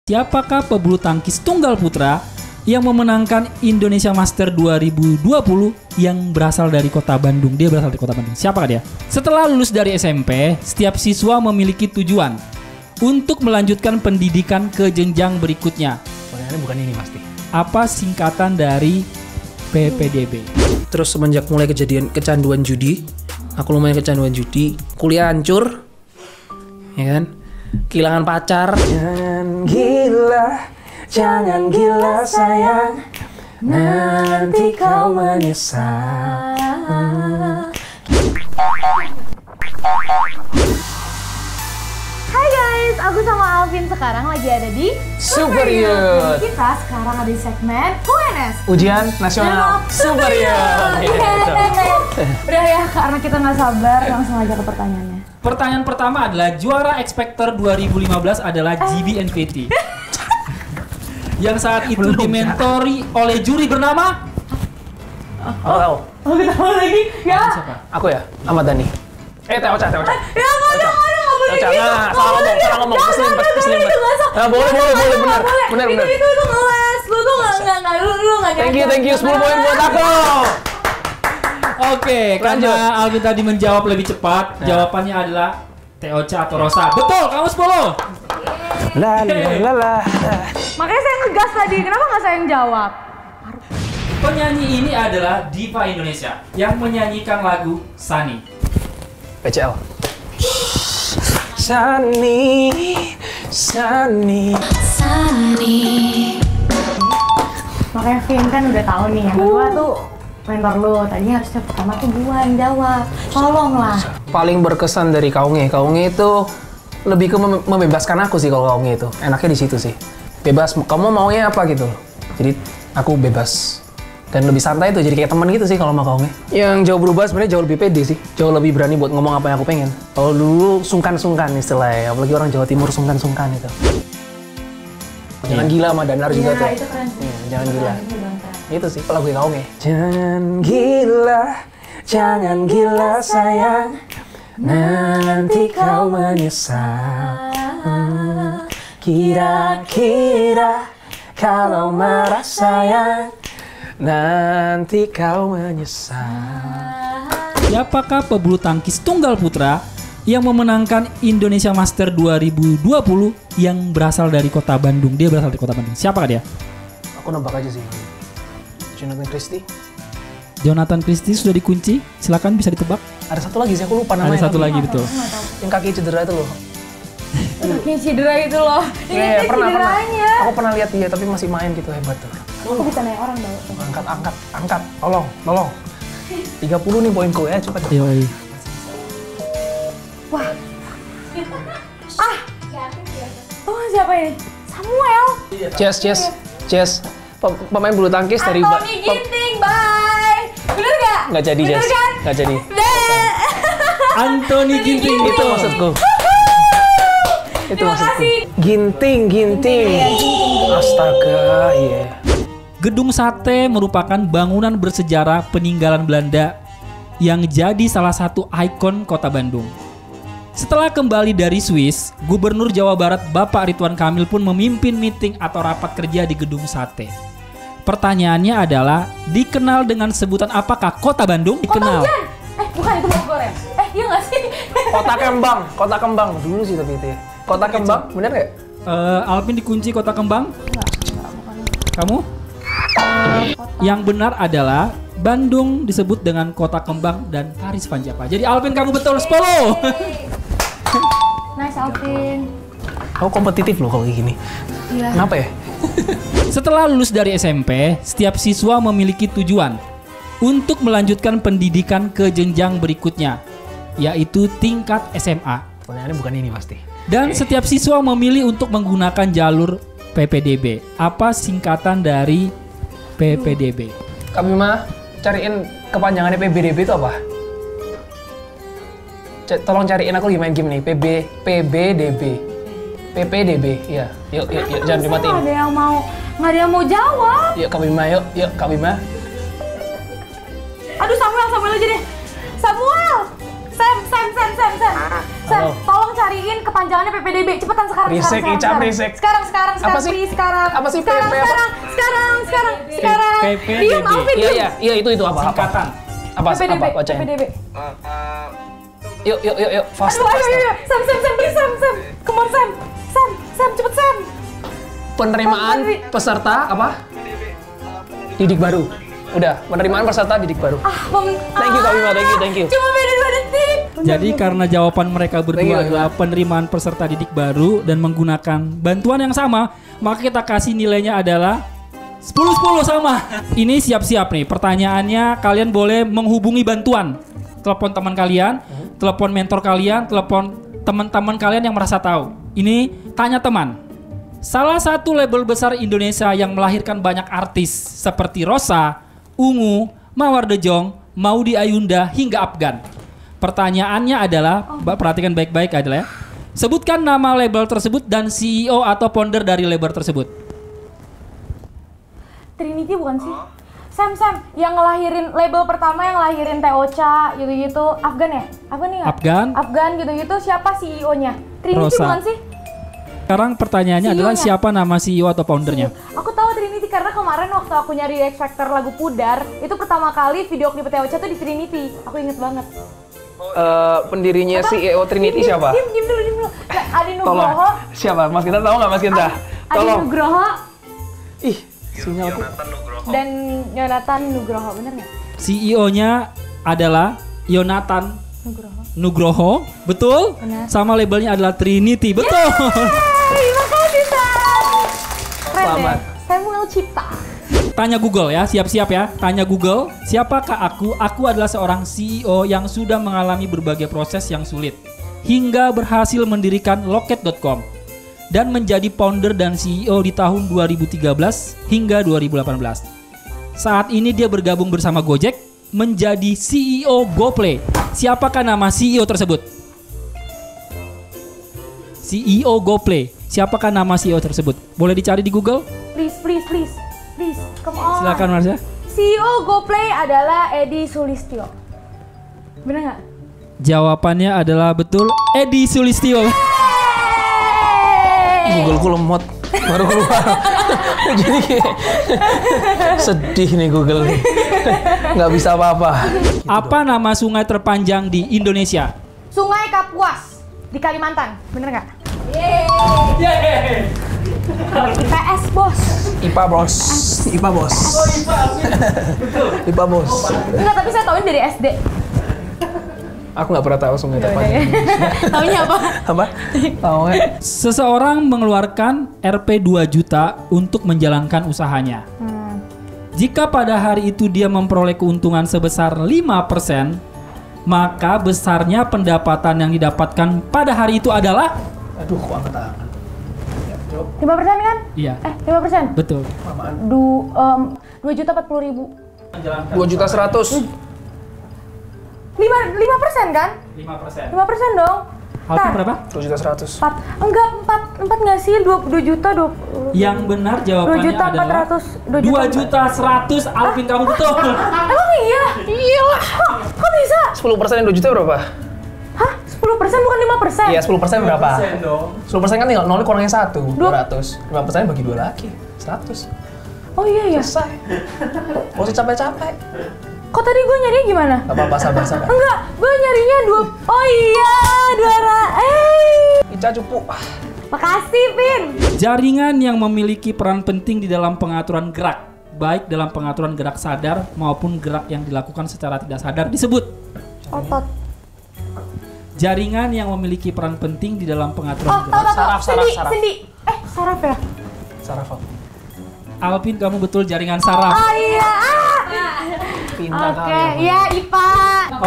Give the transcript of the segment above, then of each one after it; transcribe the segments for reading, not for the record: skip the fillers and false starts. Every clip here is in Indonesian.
Siapakah pebulu tangkis tunggal putra yang memenangkan Indonesia Master 2020 yang berasal dari kota Bandung? Dia berasal dari kota Bandung. Siapakah dia? Setelah lulus dari SMP, setiap siswa memiliki tujuan untuk melanjutkan pendidikan ke jenjang berikutnya. Pertanyaannya bukan ini pasti. Apa singkatan dari PPDB? Terus semenjak mulai kecanduan judi, aku lumayan kecanduan judi, kuliah hancur, ya kan? Kehilangan pacar. Jangan gila sayang, nanti kau menyesal. Hai guys, aku sama Alvin sekarang lagi ada di Super Youth. Kita sekarang ada di segmen UNS, Ujian Nasional Super Youth. Udah ya, karena kita nggak sabar, langsung aja ke pertanyaannya. Pertanyaan pertama adalah juara X Factor 2015 adalah GBNPT. Yang saat itu dimentori oleh juri bernama Oh, kita mau lagi? Ya. siapa? aku ya, Ahmad Dhani. Teocha. Ya nggak boleh gitu. Salah ngomong, keselin. Boleh, benar. Itu ngeles, lu tuh nggak. Thank you, 10 poin buat aku. Oke, karena Alvin tadi menjawab lebih cepat, jawabannya adalah Teocha atau Rosa. Betul, kamu 10. La. Makanya saya ngegas tadi, kenapa nggak saya yang jawab? Penyanyi ini adalah diva Indonesia yang menyanyikan lagu Sunny. PCL. Sunny. Makanya Vin kan udah tahu nih, yang kedua tuh mentor lu. Tadinya harusnya pertama tuh gua yang jawab. Tolonglah. Paling berkesan dari Kaunge itu lebih ke membebaskan aku sih. Kalau Kaunge itu enaknya di situ sih, bebas kamu maunya apa gitu. Jadi aku bebas dan lebih santai tuh, jadi kayak teman gitu sih kalau mau Kaunge. Yang jauh berubah sebenarnya jauh lebih pede sih, jauh lebih berani buat ngomong apa yang aku pengen. Kalau dulu sungkan istilahnya, apalagi orang Jawa Timur sungkan itu. Jangan gila sama Danar juga tuh. Itu keren sih. Jangan gila. Itu sih lagu Kaunge. Jangan gila sayang, nanti kau menyesal. Kira-kira kalau marah sayang, nanti kau menyesal. Siapakah pebulu tangkis tunggal putra yang memenangkan Indonesia Master 2020 yang berasal dari kota Bandung? Dia berasal dari kota Bandung. Siapakah dia? Aku nebak aja sih. Jonathan Christie. Jonathan Christie sudah dikunci. Silakan bisa ditebak. Ada satu lagi sih, aku lupa namanya. Ada satu lagi, betul. Yang kaki cedera itu loh. Kayak cedera itu loh. Iya, pernah. Cederanya. Aku pernah lihat dia, tapi masih main gitu, hebat tuh. Aku bisa naik orang tau. Angkat. Tolong. 30 nih poinku ya, cepat. Yoi. Wah. Oh, siapa ini? Samuel. Chess. Pemain bulu tangkis dari Anthony Ginting, bye. Bener gak? Nggak jadi, Bener Jess. kan? Nggak jadi. Anthony Ginting Itu maksudku. Terima kasih. Ginting. Astaga, iya. Gedung Sate merupakan bangunan bersejarah peninggalan Belanda yang jadi salah satu ikon kota Bandung. Setelah kembali dari Swiss, Gubernur Jawa Barat Bapak Ridwan Kamil pun memimpin meeting atau rapat kerja di Gedung Sate. Pertanyaannya adalah, dikenal dengan sebutan apakah kota Bandung? Dikenal. Kota Hujan. Bukan, itu Bogor ya? Iya nggak sih? Kota Kembang dulu sih tapi itu ya. Kota Kembang, bener nggak? Alvin dikunci kota Kembang. Kamu? Yang benar adalah Bandung disebut dengan kota kembang dan Paris Panjapa. Jadi Alvin kamu betul 10. Nice Alvin. Aku kompetitif loh kalau kayak gini. Iya. Kenapa ya? Setelah lulus dari SMP, setiap siswa memiliki tujuan untuk melanjutkan pendidikan ke jenjang berikutnya, yaitu tingkat SMA. Pertanyaannya bukan ini pasti. Dan setiap siswa memilih untuk menggunakan jalur PPDB. Apa singkatan dari PPDB? Kak Bima, cariin kepanjangannya PBDB itu apa? Tolong cariin, aku lagi main game nih. PPDB, iya. Yuk, jangan dimatiin. Nggak ada yang mau jawab. Yuk Kak Bima, yuk Kak Bima. Aduh Samuel aja deh. Samuel. Sam. Halo. Tolong cariin kepanjangannya PPDB. Cepetan sekarang. Risek, sekarang, Ica, sekarang. risek. Sekarang, Apa sih? please, sekarang. Apa sih Sekarang, PP? sekarang. PPDB. Diam, Alvin, diam. Iya, itu apa? Singkatan. Apa bacain? PPDB. Yuk, fast. Aduh, ayo. Sam, please, Sam. Come on, Sam. Sam, cepet, Sam. Penerimaan peserta apa? Didik baru. Udah, penerimaan peserta didik baru. Thank you Kak Bima, thank you. Cuma beda 2 detik. Jadi karena jawaban mereka Thank you, berdua Kak adalah penerimaan peserta didik baru dan menggunakan bantuan yang sama, maka kita kasih nilainya adalah 10-10 sama. Ini siap-siap nih. Pertanyaannya, kalian boleh menghubungi bantuan. Telepon teman kalian, telepon mentor kalian, telepon teman-teman kalian yang merasa tahu. Ini tanya teman. Salah satu label besar Indonesia yang melahirkan banyak artis seperti Rosa, Ungu, Mawar De Jong, Maudy Ayunda hingga Afgan. Pertanyaannya adalah, perhatikan baik-baik adalah ya. Sebutkan nama label tersebut dan CEO atau founder dari label tersebut. Trinity bukan sih? Sam, yang ngelahirin label pertama yang ngelahirin Teocha gitu-gitu. Afgan ya? Afgan nih nggak? Afgan gitu-gitu. Siapa CEO-nya? Trinity Rosa. bukan sih? Sekarang pertanyaannya adalah siapa nama CEO atau foundernya? Aku tahu Trinity karena kemarin waktu aku nyari X Factor lagu Pudar, itu pertama kali video klip Teocha tuh di Trinity. Aku inget banget. Pendirinya CEO Trinity siapa? Diam dulu. Adi Tolong. Nugroho. Siapa? Mas Kinta tahu nggak Mas Kinta? Adi Tolong. Nugroho Ih, sinyalku. dan Yonatan Nugroho, bener nggak? CEO-nya adalah Yonatan Nugroho, betul? Benar. Sama labelnya adalah Trinity, betul. Terima kasih, Sam. Keren Selamat. ya? Samuel Cipta. Tanya Google ya, siap-siap ya. Tanya Google, siapakah aku? Aku adalah seorang CEO yang sudah mengalami berbagai proses yang sulit hingga berhasil mendirikan Loket.com dan menjadi founder dan CEO di tahun 2013 hingga 2018. Saat ini dia bergabung bersama Gojek menjadi CEO GoPlay. Siapakah nama CEO tersebut? CEO GoPlay. Siapakah nama CEO tersebut? Boleh dicari di Google? Please, come on. Silakan Marsha. CEO GoPlay adalah Edi Sulistyo. Bener nggak? Jawabannya adalah betul, Edi Sulistyo. Googleku lemot. Baru keluar. Jadi kayak sedih nih Google nih. Nggak bisa apa-apa. Apa nama sungai terpanjang di Indonesia? Sungai Kapuas di Kalimantan. Bener nggak? IPS, bos. IPA bos. IPA bos. Enggak, tapi saya tahuin dari SD. Aku nggak pernah tahu sungai terpanjang. Taunya apa? Apa? Tahu nggak? Seseorang mengeluarkan Rp 2 juta untuk menjalankan usahanya. Jika pada hari itu dia memperoleh keuntungan sebesar 5%, maka besarnya pendapatan yang didapatkan pada hari itu adalah... Aduh, kok angkat tangan. 5% kan? Iya, 5%? betul. 2.040.000. 2.100.000. 5% kan? 5%. 5% dong. Alvin berapa? 2.100.000. 4 enggak 4 nggak sih 2 juta 20. Yang benar jawabannya 2 juta adalah 400 2 juta 100. Alvin, kamu betul. Emang iya? Iya lah. Kok bisa? 10% yang 2 juta berapa? Hah? 10% bukan 5%? Iya, 10% berapa? 10% dong. 10% kan tinggal 0 kurangnya 1, 200. 5% bagi 2 lagi, 100. Oh iya ya. Selesai. Gak usah capek-capek. Kok tadi gue nyarinya gimana? Gak apa-apa, sabar. Enggak, gue nyarinya 2. Oh iya, 2. Ica cupu. Makasih, Vin. Jaringan yang memiliki peran penting di dalam pengaturan gerak, baik dalam pengaturan gerak sadar maupun gerak yang dilakukan secara tidak sadar disebut. Otot. Jaringan yang memiliki peran penting di dalam pengaturan gerak. Saraf. Sendi. Saraf ya? Saraf. Alvin, kamu betul, jaringan saraf. Oh iya. Pintar Oke, kali. ya IPA.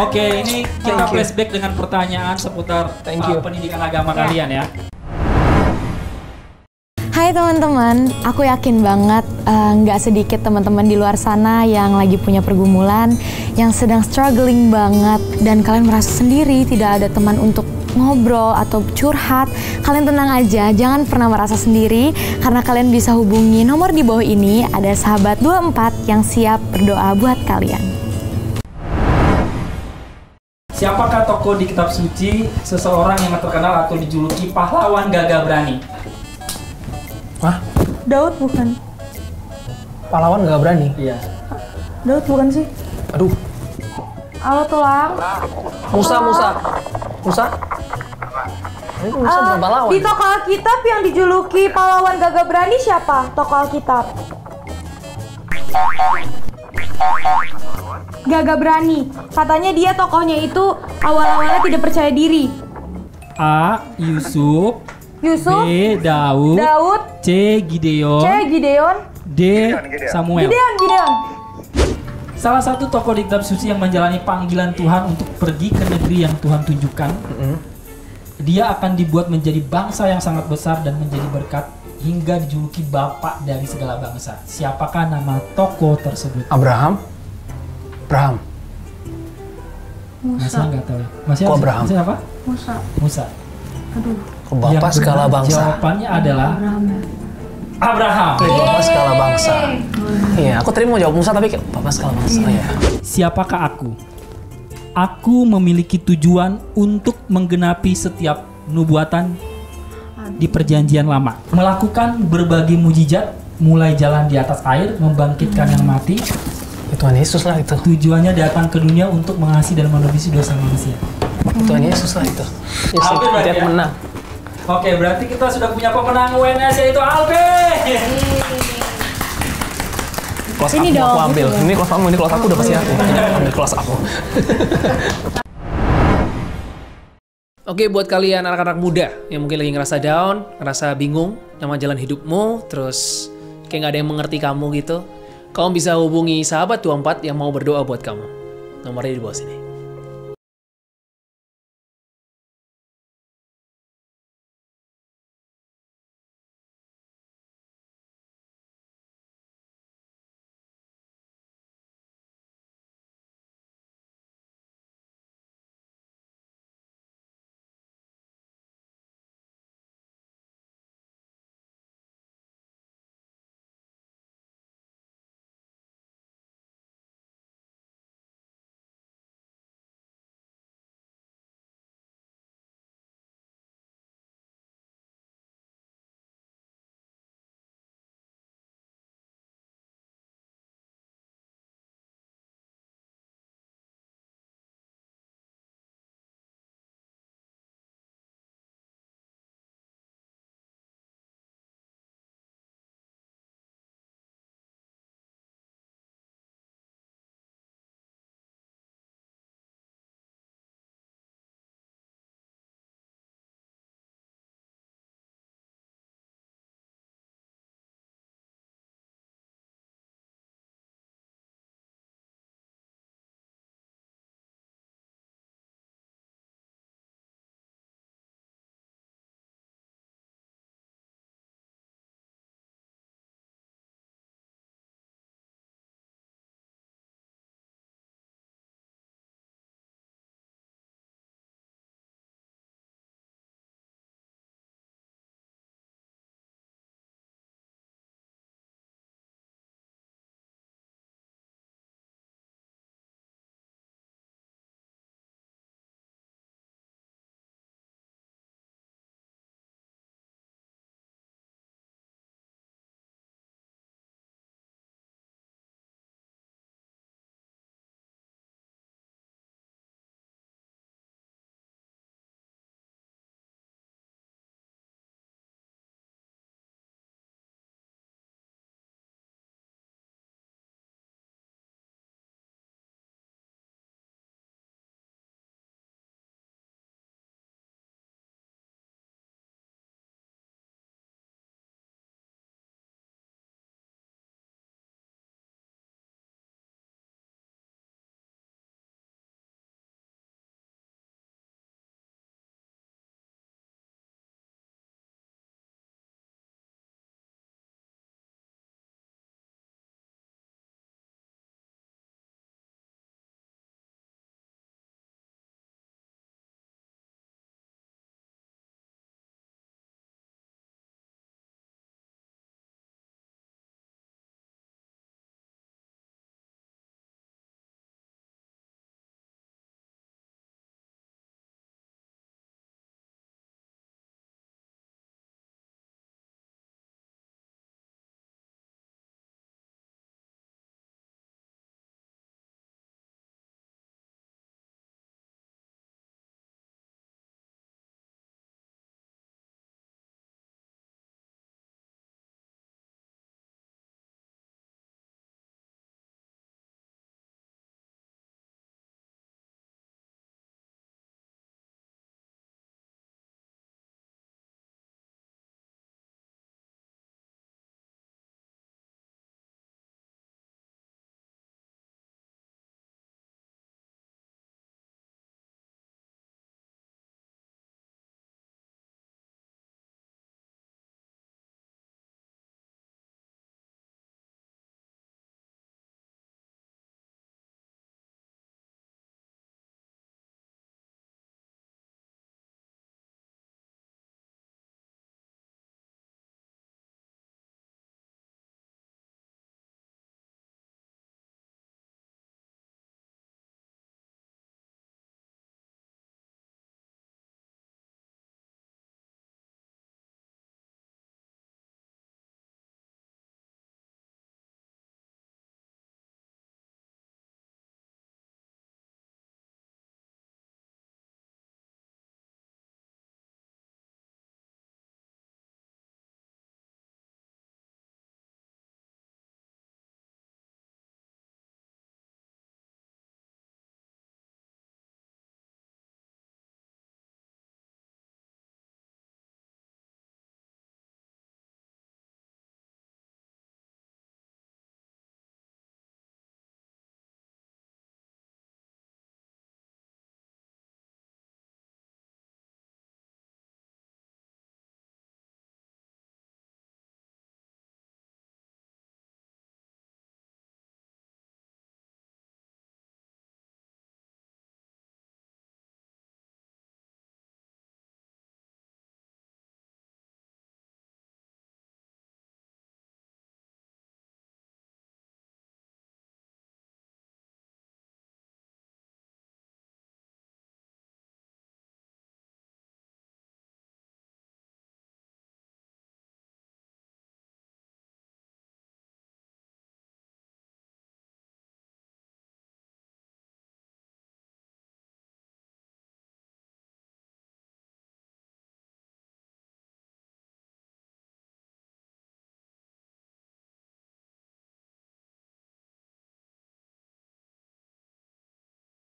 Oke, ini kita flashback dengan pertanyaan seputar pendidikan agama kalian ya. Hai teman-teman, aku yakin banget nggak sedikit teman-teman di luar sana yang lagi punya pergumulan, yang sedang struggling banget, dan kalian merasa sendiri, tidak ada teman untuk ngobrol atau curhat. Kalian tenang aja, jangan pernah merasa sendiri, karena kalian bisa hubungi nomor di bawah ini, ada sahabat 24 yang siap berdoa buat kalian. Siapakah tokoh di kitab suci seseorang yang terkenal atau dijuluki pahlawan gagah berani? Hah? Daud bukan? Pahlawan gak berani? Iya. Daud bukan sih? Aduh. Halo tulang. Musa. Ini Musa bukan pahlawan. Di tokoh Alkitab yang dijuluki pahlawan gagah berani siapa? Tokoh Alkitab. Gagah berani. Katanya dia tokohnya itu awal-awalnya tidak percaya diri. A. Yusuf. B. Daud. C. Gideon. D. Samuel. Gideon. Salah satu tokoh di kitab suci yang menjalani panggilan Tuhan untuk pergi ke negeri yang Tuhan tunjukkan. Dia akan dibuat menjadi bangsa yang sangat besar dan menjadi berkat hingga dijuluki bapak dari segala bangsa. Siapakah nama tokoh tersebut? Abraham. Masih nggak tahu. Masih Kok Abraham? Masih apa? Musa. Aduh. Bapak segala bangsa. Jawabannya adalah Abraham. Bapak segala bangsa. Iya, aku tadi mau jawab Musa tapi kayak Bapak segala bangsa. Iya. Siapakah aku? Aku memiliki tujuan untuk menggenapi setiap nubuatan di perjanjian lama. Melakukan berbagai mujizat, mulai jalan di atas air, membangkitkan yang mati. Tuhan Yesus lah itu. Tujuannya datang ke dunia untuk mengasihi dan menebus dosa manusia. Tuhan Yesus lah itu. Alvin berarti ya? Menang. Oke, berarti kita sudah punya pemenang UNS yaitu Alvin. Kelas aku mau aku ambil. Ini kelas kamu, ini kelas aku udah pasti aku. Ambil kelas aku. Oke, buat kalian anak-anak muda yang mungkin lagi ngerasa down, ngerasa bingung sama jalan hidupmu, terus kayak gak ada yang mengerti kamu gitu, kamu bisa hubungi sahabat 24 yang mau berdoa buat kamu. Nomornya di bawah sini.